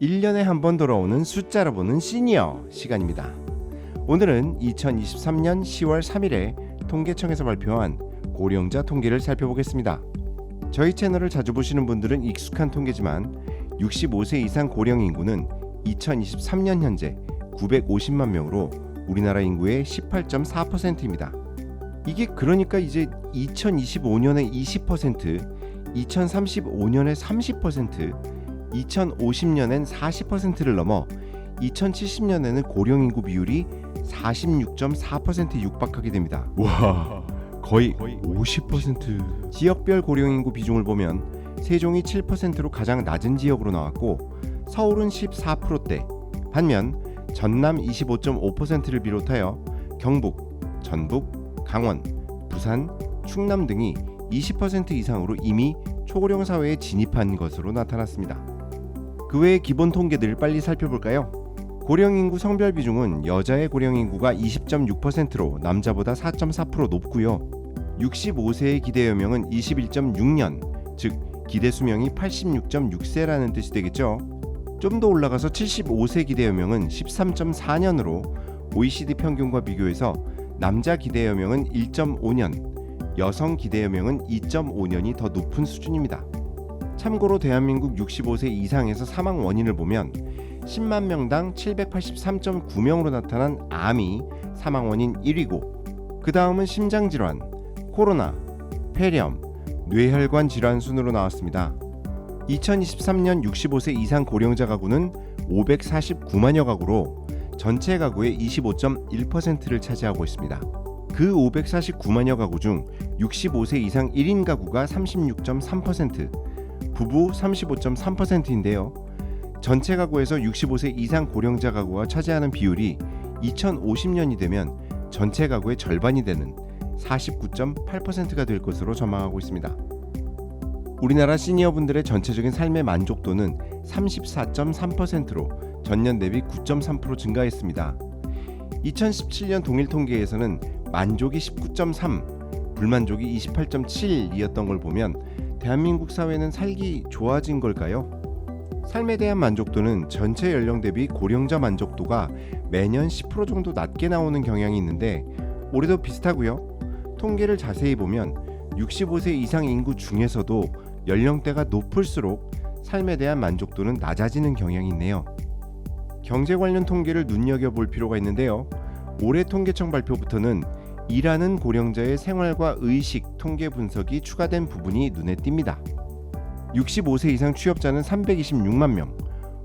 1년에 한 번 돌아오는 숫자로 보는 시니어 시간입니다. 오늘은 2023년 10월 3일에 통계청에서 발표한 고령자 통계를 살펴보겠습니다. 저희 채널을 자주 보시는 분들은 익숙한 통계지만 65세 이상 고령 인구는 2023년 현재 950만 명으로 우리나라 인구의 18.4%입니다. 이게 그러니까 이제 2025년에 20%, 2035년에 30%, 2050년엔 40%를 넘어 2070년에는 고령 인구 비율이 46.4%에 육박하게 됩니다. 와, 거의 50%. 지역별 고령 인구 비중을 보면 세종이 7%로 가장 낮은 지역으로 나왔고 서울은 14%대, 반면 전남 25.5%를 비롯하여 경북, 전북, 강원, 부산, 충남 등이 20% 이상으로 이미 초고령 사회에 진입한 것으로 나타났습니다. 그 외의 기본 통계들을 빨리 살펴볼까요? 고령 인구 성별 비중은 여자의 고령 인구가 20.6%로 남자보다 4.4% 높고요. 65세의 기대 여명은 21.6년, 즉 기대 수명이 86.6세라는 뜻이 되겠죠. 좀 더 올라가서 75세 기대 여명은 13.4년으로 OECD 평균과 비교해서 남자 기대 여명은 1.5년, 여성 기대 여명은 2.5년이 더 높은 수준입니다. 참고로 대한민국 65세 이상에서 사망 원인을 보면 10만 명당 783.9명으로 나타난 암이 사망 원인 1위고 그 다음은 심장질환, 코로나, 폐렴, 뇌혈관 질환 순으로 나왔습니다. 2023년 65세 이상 고령자 가구는 549만여 가구로 전체 가구의 25.1%를 차지하고 있습니다. 그 549만여 가구 중 65세 이상 1인 가구가 36.3%, 부부 35.3%인데요. 전체 가구에서 65세 이상 고령자 가구가 차지하는 비율이 2050년이 되면 전체 가구의 절반이 되는 49.8%가 될 것으로 전망하고 있습니다. 우리나라 시니어분들의 전체적인 삶의 만족도는 34.3%로 전년 대비 9.3% 증가했습니다. 2017년 동일 통계에서는 만족이 19.3, 불만족이 28.7이었던 걸 보면 대한민국 사회는 살기 좋아진 걸까요? 삶에 대한 만족도는 전체 연령 대비 고령자 만족도가 매년 10% 정도 낮게 나오는 경향이 있는데 올해도 비슷하고요. 통계를 자세히 보면 65세 이상 인구 중에서도 연령대가 높을수록 삶에 대한 만족도는 낮아지는 경향이 있네요. 경제 관련 통계를 눈여겨볼 필요가 있는데요. 올해 통계청 발표부터는 일하는 고령자의 생활과 의식 통계 분석이 추가된 부분이 눈에 띕니다. 65세 이상 취업자는 326만 명,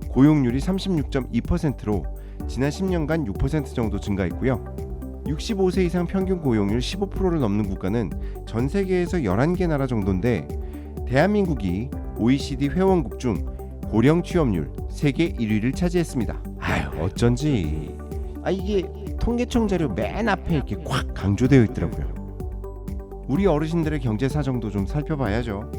고용률이 36.2%로 지난 10년간 6% 정도 증가했고요. 65세 이상 평균 고용률 15%를 넘는 국가는 전 세계에서 11개 나라 정도인데 대한민국이 OECD 회원국 중 고령 취업률 세계 1위를 차지했습니다. 아유, 어쩐지 이게 통계청 자료 맨 앞에 이렇게 콱 강조되어 있더라고요. 우리 어르신들의 경제 사정도 좀 살펴봐야죠.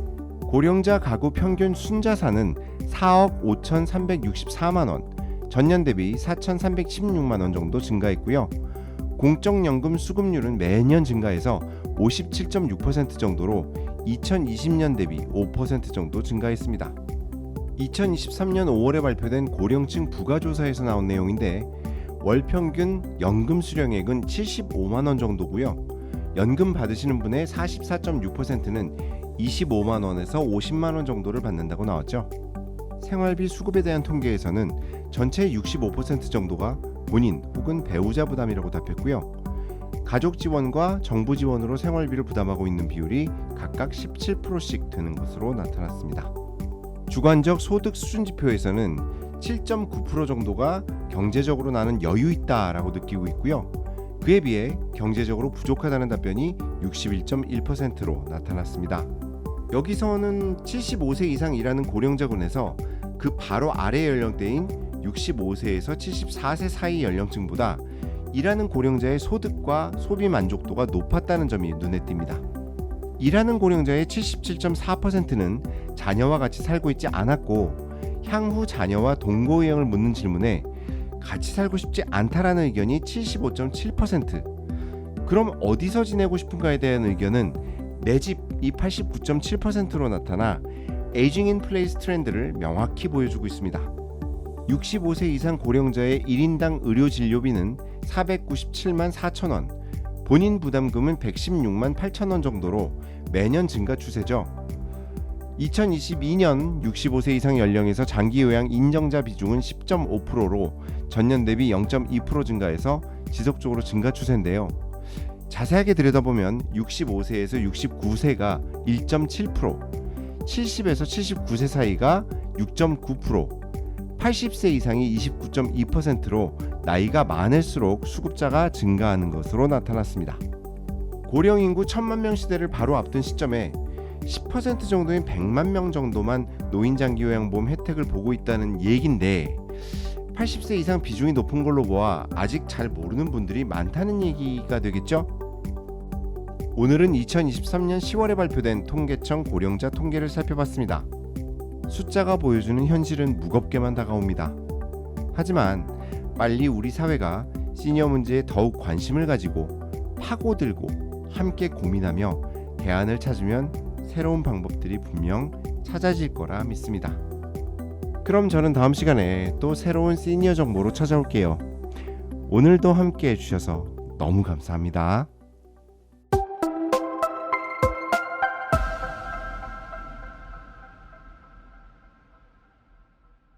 고령자 가구 평균 순자산은 4억 5,364만 원, 전년 대비 4,316만 원 정도 증가했고요. 공적연금 수급률은 매년 증가해서 57.6% 정도로 2020년 대비 5% 정도 증가했습니다. 2023년 5월에 발표된 고령층 부가조사에서 나온 내용인데 월 평균 연금 수령액은 75만 원 정도고요. 연금 받으시는 분의 44.6%는 25만 원에서 50만 원 정도를 받는다고 나왔죠. 생활비 수급에 대한 통계에서는 전체의 65% 정도가 본인 혹은 배우자 부담이라고 답했고요. 가족 지원과 정부 지원으로 생활비를 부담하고 있는 비율이 각각 17%씩 되는 것으로 나타났습니다. 주관적 소득 수준 지표에서는 7.9% 정도가 경제적으로 나는 여유 있다라고 느끼고 있고요. 그에 비해 경제적으로 부족하다는 답변이 61.1%로 나타났습니다. 여기서는 75세 이상 일하는 고령자군에서 그 바로 아래 연령대인 65세에서 74세 사이 연령층보다 일하는 고령자의 소득과 소비 만족도가 높았다는 점이 눈에 띕니다. 일하는 고령자의 77.4%는 자녀와 같이 살고 있지 않았고 향후 자녀와 동거의형을 묻는 질문에 같이 살고 싶지 않다라는 의견이 75.7%, 그럼 어디서 지내고 싶은가에 대한 의견은 내 집이 89.7%로 나타나 에이징 인 플레이스 트렌드를 명확히 보여주고 있습니다. 65세 이상 고령자의 1인당 의료 진료비는 497만 4천 원, 본인 부담금은 116만 8천 원 정도로 매년 증가 추세죠. 2022년 65세 이상 연령에서 장기 요양 인정자 비중은 10.5%로 전년 대비 0.2% 증가해서 지속적으로 증가 추세인데요. 자세하게 들여다보면 65세에서 69세가 1.7%, 70에서 79세 사이가 6.9%, 80세 이상이 29.2%로 나이가 많을수록 수급자가 증가하는 것으로 나타났습니다. 고령 인구 1000만 명 시대를 바로 앞둔 시점에 10% 정도인 100만 명 정도만 노인 장기 요양보험 혜택을 보고 있다는 얘긴데 80세 이상 비중이 높은 걸로 보아 아직 잘 모르는 분들이 많다는 얘기가 되겠죠? 오늘은 2023년 10월에 발표된 통계청 고령자 통계를 살펴봤습니다. 숫자가 보여주는 현실은 무겁게만 다가옵니다. 하지만 빨리 우리 사회가 시니어 문제에 더욱 관심을 가지고 파고들고 함께 고민하며 대안을 찾으면 새로운 방법들이 분명 찾아질 거라 믿습니다. 그럼 저는 다음 시간에 또 새로운 시니어 정보로 찾아올게요. 오늘도 함께 해주셔서 너무 감사합니다.